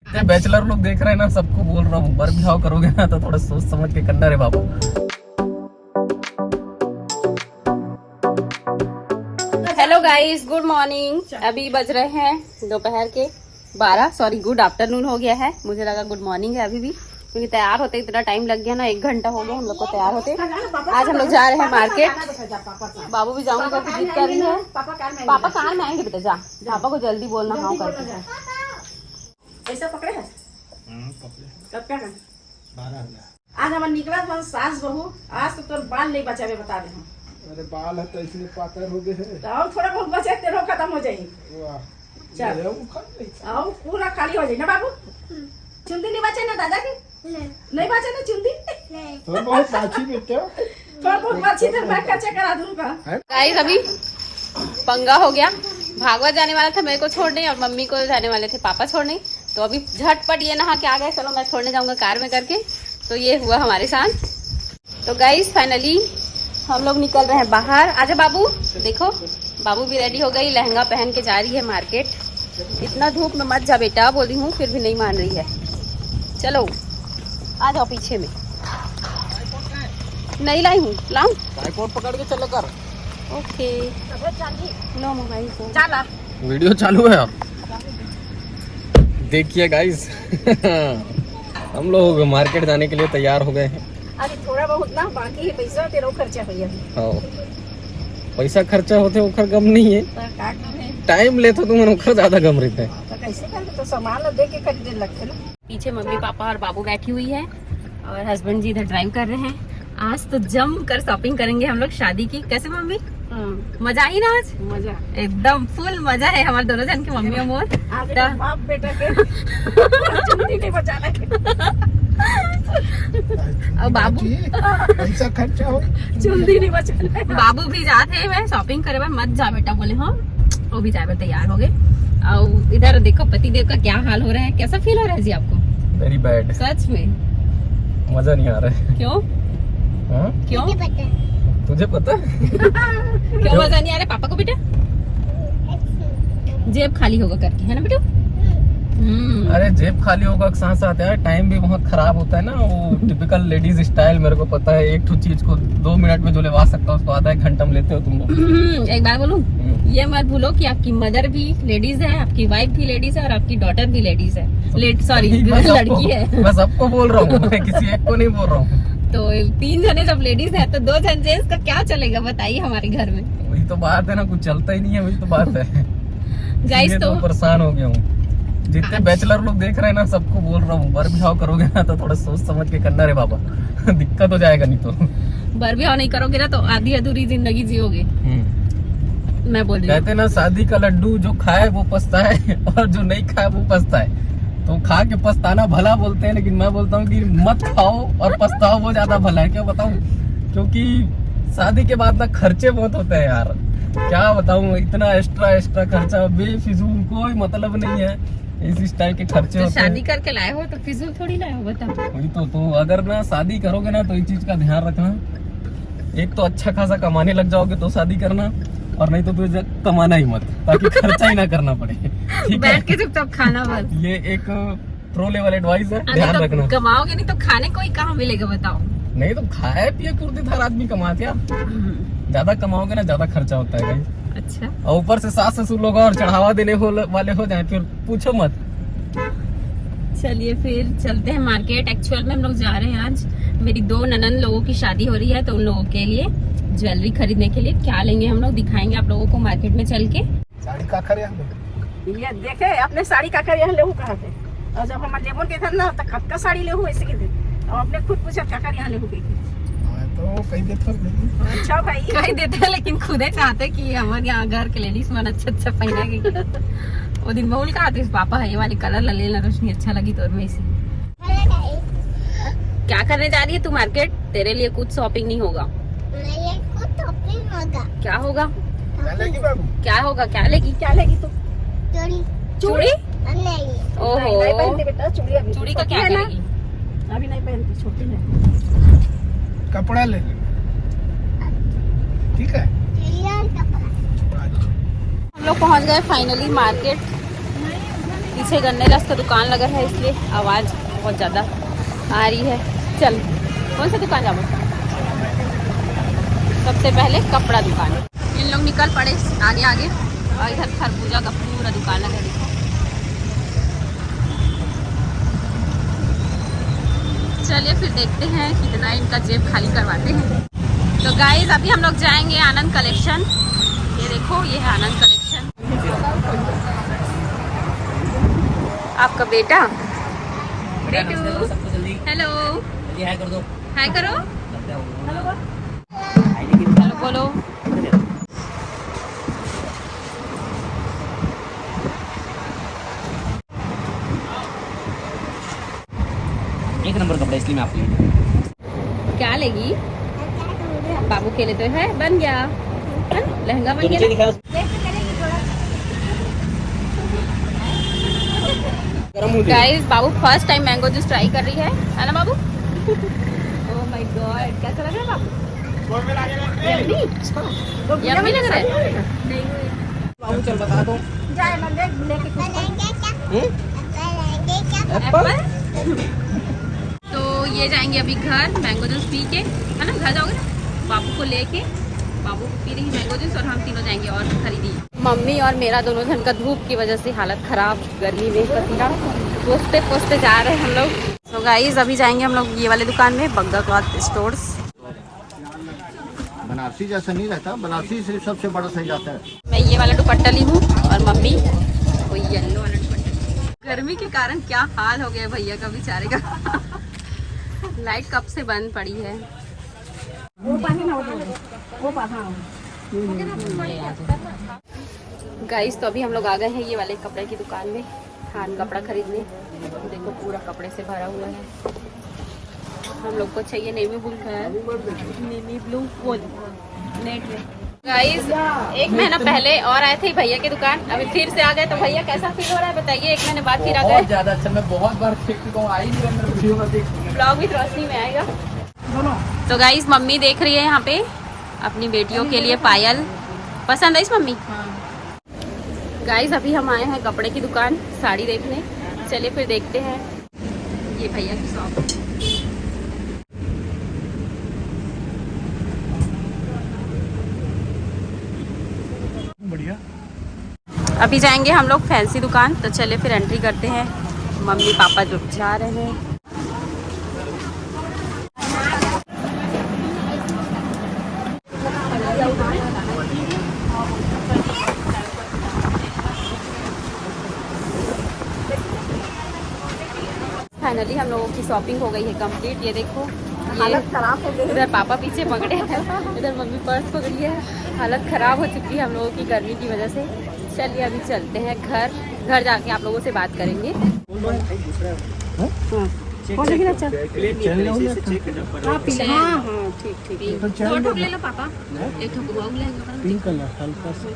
Bachelor लोग देख रहे हैं ना, सबको बोल रहा हूँ, बर बिहाव करोगे ना तो थोड़ा सोच समझ के करना रे बाबा। Hello guys, good morning. अभी बज रहे हैं दोपहर के 12, सॉरी गुड आफ्टरनून हो गया है। मुझे लगा गुड मॉर्निंग है अभी भी, क्योंकि तैयार होते इतना टाइम लग गया ना, 1 घंटा हो गया हम लोग को तैयार होते। आज हम लोग जा रहे हैं मार्केट। बाबू भी जाऊंगी करके जिद कर रही है। पापा कार में आएंगे बेटा, जा पापा को जल्दी बोलना हाँ करके। ऐसा पकड़े है कब क्या है? आज हमारे निकला था सास बहू, आज तो तोर बाल नहीं बचावे बता दे हम। अरे बाल है तो इसलिए पातर हो गए हैं। तो और थोड़ा बहुत बचे तेरे खत्म हो जाएगी। चल और पूरा खाली हो जाए ना बाबू। चुंदी नहीं बचे ना दादा की? नहीं बचे ना चुंदी? तो बहुत बाछी बेटे हो। थोड़ा बहुत बाछी तो मैं कच्चे करा दूंगा। गाइस अभी पंगा हो गया। भागवत जाने वाला था मेरे को छोड़ने और मम्मी को जाने वाले थे पापा छोड़ने। तो अभी झटपट ये नहा के आ गए, चलो मैं छोड़ने जाऊंगा कार में करके। तो ये हुआ हमारे साथ। तो गाइस फाइनली हम लोग निकल रहे हैं बाहर। आजा बाबू, देखो बाबू भी रेडी हो गई, लहंगा पहन के जा रही है मार्केट। इतना धूप में मत जा बेटा बोली हूँ, फिर भी नहीं मान रही है। चलो आ जाओ पीछे में। नहीं लाई हूँ, लाऊं? ट्राइपॉड पकड़ के चलो कर। ओके लो मोबाइल को। चला वीडियो चालू है अब। देखिए गाइस हम लोग मार्केट जाने के लिए तैयार हो गए हैं। अरे थोड़ा बहुत ना बाकी है पैसा तेरा खर्चा भैया। हाँ पैसा खर्चा होते ओखर गम नहीं है, तो का है टाइम लेते तुम ओखर ज्यादा गम रहता है। तो कैसे करते? तो सामान दे के खरीदने लगते ना। पीछे मम्मी पापा और बाबू बैठी हुई है और हस्बैंड जी इधर ड्राइव कर रहे हैं। आज तो जम कर शॉपिंग करेंगे हम लोग शादी की। कैसे मम्मी? मजा आई ना आज? मजा एकदम फुल मजा है हमारे दोनों जन की, मम्मी और मोर। बाप बेटा के चुंदी नहीं बचाना और बाबू पैसा खर्चा हो। चुंदी नहीं बचाना। बाबू भी जाते हैं मैं शॉपिंग करे, मत जा बेटा बोले। हाँ वो भी जाए तैयार हो गए। और इधर देखो पतिदेव का क्या हाल हो रहा है। कैसा फील हो रहा है जी आपको? वेरी बैड, सच में मजा नहीं आ रहा है। क्यों? हाँ? क्यों तुझे पता है? क्यों मजा नहीं आ रहा है पापा को बेटा? जेब खाली होगा करके, है ना बेटा? अरे जेब खाली होगा साथ साथ यार टाइम भी बहुत खराब होता है ना। वो टिपिकल लेडीज स्टाइल मेरे को पता है। एक चीज को 2 मिनट में जो लेवा सकता हूँ उसको आधा 1 घंटा में लेते हो तुम लोग। एक बात बोलूं, ये मत भूलो कि आपकी मदर भी लेडीज है, आपकी वाइफ भी लेडीज है और आपकी डॉटर भी लेडीज है। सॉरी लड़की है। मैं सबको बोल रहा हूँ, मैं किसी एक को नहीं बोल रहा हूँ। तो 3 जने जब लेडीज है तो 2 जन जेंट्स का क्या चलेगा बताइए हमारे घर में? वही तो बात है ना, कुछ चलता ही नहीं है। वही तो बात है। गाइस तो परेशान हो गया हूँ। जितने बैचलर लोग देख रहे हैं ना, सबको बोल रहा हूँ, बर बिहाव करोगे ना तो थोड़ा सोच समझ के करना रे बाबा। दिक्कत हो जाएगा नहीं तो। बर बिहाव नहीं करोगे ना तो आधी अधूरी जिंदगी जियोगे। मैं बोल रही हूँ, कहते ना शादी का लड्डू जो खाए वो पछता है और जो नहीं खाए वो पछता है। तो खा के पछताना भला बोलते हैं, लेकिन मैं बोलता हूँ कि मत खाओ और पछताओ वो ज्यादा भला है। क्यों बताऊँ? क्योंकि शादी के बाद ना खर्चे बहुत होते हैं यार। क्या बताऊँ, इतना एक्स्ट्रा खर्चा बेफिजूल, कोई मतलब नहीं है। इस टाइप के खर्चे तो होते शादी हैं। करके लाए हो तो फिजूल थोड़ी लाए हो बताओ। वही तो अगर ना शादी करोगे ना तो इस चीज का ध्यान रखना। एक तो अच्छा खासा कमाने लग जाओगे तो शादी करना, और नहीं तो तुझे कमाना ही मत, ताकि खर्चा ही ना करना पड़े। ठीक बैठ के चुपचाप खाना बस। ये एक प्रो लेवल एडवाइस है, ध्यान तो रखना। कमाओगे नहीं तो खाने को ही कहाँ मिलेगा बताओ? नहीं तो खाए पिए कुर्तीदार आदमी कमाते यार। ज्यादा कमाओगे ना ज्यादा खर्चा होता है भाई। अच्छा, और ऊपर से सास ससुर लोग और चढ़ावा देने वाले हो जाए, फिर पूछो मत। चलिए फिर चलते हैं मार्केट। एक्चुअल में हम लोग जा रहे हैं आज, मेरी 2 ननन लोगों की शादी हो रही है, तो उन लोगों के लिए ज्वेलरी खरीदने के लिए क्या लेंगे हम लोग दिखाएंगे आप लोगों को मार्केट में चल के। साड़ी का खरे ये देखे अपने साड़ी का कर यहाँ ले कहा थे। और जब हम लेबो के थे ना तो खत का साड़ी ले ऐसे के थे, और अपने खुद पूछा क्या कर यहाँ ले तो कहीं देते अच्छा भाई कहीं देते हैं, लेकिन खुद ही चाहते कि हमारे यहाँ घर के लेडीज मन अच्छा पहना के। वो दिन बोल कहा थे पापा ये वाली कलर ले लेना, रोशनी अच्छा लगी तो मैं इसे। क्या करने जा रही है तू मार्केट? तेरे लिए कुछ शॉपिंग नहीं होगा। क्या होगा? क्या होगा? क्या लेगी? क्या लेगी तू? चूड़ी? ओहो, नहीं पहनती बेटा चूड़ी। अभी चूड़ी का क्या छोटी है ना? करेगी? अभी नहीं पहनती, छोटी है। कपड़ा ले, ठीक है। हम लोग पहुंच गए फाइनली मार्केट। पीछे गन्ने रस का दुकान लगा है इसलिए आवाज़ बहुत ज़्यादा आ रही है। चल कौन सा दुकान जाओ? सबसे पहले कपड़ा दुकान। इन लोग निकल पड़े आगे आगे और इधर खरबूजा का पूरा दुकान लगा देखो। चलिए फिर देखते हैं कितना इनका जेब खाली करवाते हैं। तो गाइस अभी हम लोग जाएंगे आनंद कलेक्शन। ये देखो ये है आनंद कलेक्शन। आपका बेटा हेलो हाय कर दो। हाय करो। हेलो बोलो। एक नंबर कपड़ा इसलिए मैं आपको क्या लेगी? बाबू के लिए तो है बन गया है? लहंगा बन गया। गाइस बाबू first time mango juice try कर रही है ना बाबू? ओह माय गॉड कैसा लग रहा है बाबू? यम्मी लग रहा है। बाबू चल बता दो। एप्पल। तो ये जाएंगे अभी घर मैंगो जूस पी के, है ना? घर जाओगे ना बाबू को लेके। बाबू पी रही मैंगो जूस और हम तीनों जाएंगे और खरीदी। मम्मी और मेरा दोनों जन का धूप की वजह से हालत खराब, गर्मी में पसीना पोसते पोसते जा रहे हैं हम लोग। तो गाइस अभी जाएंगे हम लोग ये वाले दुकान में, बग्गा क्लॉथ स्टोर्स। बनारसी जैसा नहीं रहता, बनारसी सिर्फ सबसे बड़ा सही जाता है। मैं ये वाला दुपट्टा ली हूँ और मम्मी वो येलो वाला दुपट्टा। गर्मी के कारण क्या हाल हो गया भैया का बेचारे का। लाइट कब से बंद पड़ी है। गाइस तो अभी हम लोग आ गए हैं ये वाले कपड़े की दुकान में खान कपड़ा खरीदने। देखो पूरा कपड़े से भरा हुआ है। हम लोग को चाहिए नेवी ब्लू वूल नेट में। गाइस 1 महीना पहले और आए थे भैया की दुकान, अभी फिर से आ गए। तो भैया कैसा फील हो रहा है बताइए? 1 महीने बाद फिर आ गए। बहुत ज्यादा अच्छा, मैं बहुत बार देख चुका हूँ, आई नहीं रहा मेरे वीडियो में देख। ब्लॉग भी रोशनी में आएगा। तो गाइस मम्मी देख रही है यहाँ पे अपनी बेटियों के लिए पायल। पसंद आई मम्मी? गाइस अभी हम आए हैं कपड़े की दुकान साड़ी देखने। चलिए फिर देखते हैं ये भैया की शॉप। बढ़िया। अभी जाएंगे हम लोग फैंसी दुकान। तो चलिए फिर एंट्री करते हैं। मम्मी पापा जो जा रहे हैं। फाइनली हम लोगों की शॉपिंग हो गई है कंप्लीट। ये देखो हालत खराब हो गई। इधर पापा पीछे पकड़े हैं, इधर मम्मी पर्स पकड़ी है। हालत खराब हो चुकी है हम लोगों की गर्मी की वजह से। चलिए अभी चलते हैं घर जाके आप लोगों से बात करेंगे। ठीक ले लो पापा। एक पिंक कलर हल्का सा,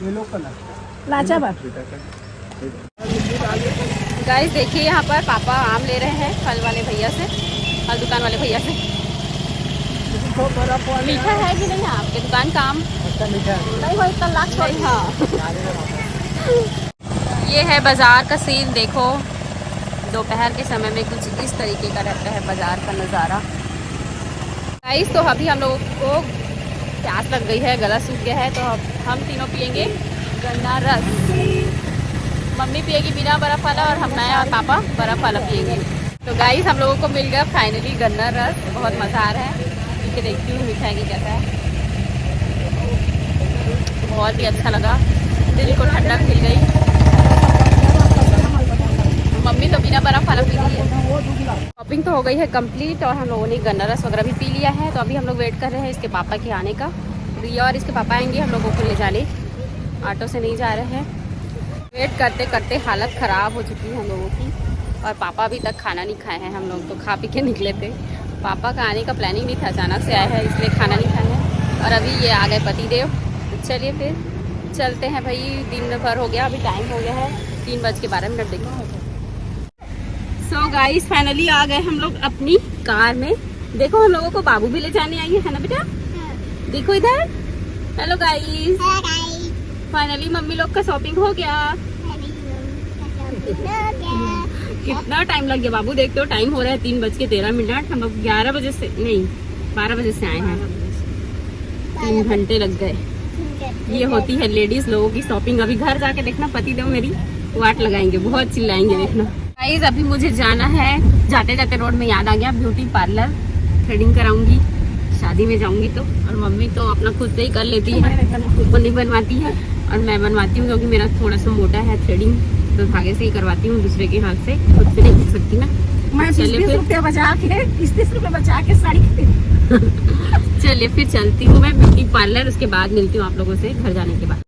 येलो कलर लाचा बात। गाइस देखिए यहाँ पर पापा आम ले रहे हैं फल वाले भैया से, फल दुकान वाले भैया से। मीठा है कि नहीं आपके दुकान का आम? नहीं हो इतना लाख सॉरी। हाँ ये है बाजार का सीन। देखो दोपहर के समय में कुछ इस तरीके का रहता है बाजार का नज़ारा। गाइस तो अभी हम लोगों को प्यास लग गई है, गला सूख गया है, तो हम तीनों पियेंगे गन्ना रस। मम्मी पिएगी बिना बर्फ वाला और मैं और पापा बर्फ वाला पिएंगे। तो गाइस हम लोगों को मिल गया फाइनली गन्ना रस। बहुत मज़ा आ रहा है, पी के देखती हूँ मीठा है कि कैसा है। बहुत ही अच्छा लगा, दिल को ठंडक मिल गई। मम्मी तो बिना बर्फ वाला पी रही है। शॉपिंग तो हो गई है कंप्लीट और हम लोगों ने गन्ना रस वगैरह भी पी लिया है। तो अभी हम लोग वेट कर रहे हैं इसके पापा के आने का। रिया और इसके पापा आएंगे हम लोगों को ले जाने, ऑटो से नहीं जा रहे हैं। वेट करते करते हालत ख़राब हो चुकी है हम लोगों की। और पापा अभी तक खाना नहीं खाए हैं। हम लोग तो खा पी के निकले थे। पापा का आने का प्लानिंग नहीं था, अचानक से आया है इसलिए खाना नहीं खाए हैं। और अभी ये आ गए पतिदेव। चलिए फिर चलते हैं भाई, दिन भर हो गया, अभी टाइम हो गया है 3:12 देखो। सो गाइस फाइनली आ गए हम लोग अपनी कार में। देखो हम लोगों को बाबू भी ले जाने आई है ना बेटा? देखो इधर। Hello guys. फाइनली मम्मी लोग का शॉपिंग हो गया। कितना टाइम लग गया बाबू, देखते हो टाइम हो रहा है 3:13। हम अब 11 बजे से नहीं 12 बजे से आए हैं, 3 घंटे लग गए। ये होती है लेडीज लोगों की शॉपिंग। अभी घर जाके देखना पति देव मेरी वाट लगाएंगे, बहुत चिल्लाएंगे देखना। गाइस अभी मुझे जाना है, जाते जाते रोड में याद आ गया ब्यूटी पार्लर, थ्रेडिंग कराऊंगी, शादी में जाऊंगी तो। और मम्मी तो अपना खुद से ही कर लेती है, वो नहीं बनवाती है और मैं बनवाती हूँ क्योंकि मेरा थोड़ा सा मोटा है थ्रेडिंग, तो धागे से ही करवाती हूँ, दूसरे के हाथ से, खुद से नहीं कर सकती ना। मैं 20 रुपया बचा के 30 रुपये बचा के साड़ी चलिए फिर चलती हूँ मैं ब्यूटी पार्लर, उसके बाद मिलती हूँ आप लोगों से घर जाने के बाद।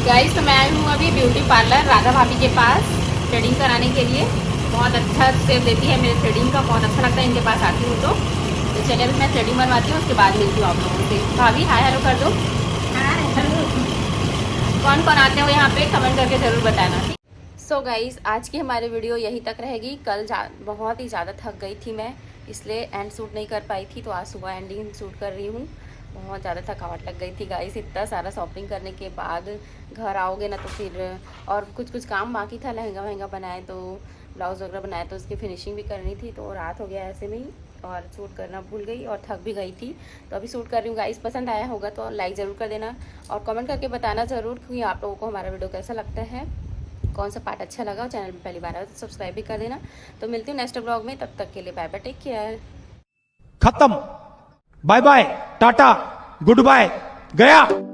गाइस तो मैं आई हूँ अभी ब्यूटी पार्लर राधा भाभी के पास थ्रेडिंग कराने के लिए। बहुत अच्छा सेव देती है मेरे थ्रेडिंग का, बहुत अच्छा लगता है इनके पास आती हूँ तो चलिए अभी मैं थ्रेडिंग बनवाती हूँ, उसके बाद मिलती हूँ आप लोगों से। भाभी हाय हेलो कर दो। कौन कौन आते हो यहाँ पे कमेंट करके ज़रूर बताना। सो गाइस आज की हमारी वीडियो यहीं तक रहेगी। कल बहुत ही ज़्यादा थक गई थी मैं, इसलिए एंड शूट नहीं कर पाई थी, तो आज सुबह एंडिंग शूट कर रही हूँ। बहुत ज़्यादा थकावट लग गई थी गाइस, इतना सारा शॉपिंग करने के बाद घर आओगे ना तो फिर, और कुछ काम बाकी था, लहंगा वहंगा बनाए तो ब्लाउज़ वगैरह बनाए तो उसकी फिनिशिंग भी करनी थी, तो रात हो गया ऐसे में ही और शूट करना भूल गई और थक भी गई थी। तो अभी शूट कर रही हूँ गाइस, पसंद आया होगा तो लाइक ज़रूर कर देना और कमेंट करके बताना ज़रूर कि आप लोगों को हमारा वीडियो कैसा लगता है, कौन सा पार्ट अच्छा लगा। चैनल पर पहली बार आया तो सब्सक्राइब भी कर देना। तो मिलती हूँ नेक्स्ट ब्लॉग में, तब तक के लिए बाय बाय, टेक केयर। खत्म, bye bye, tata, good bye, गया।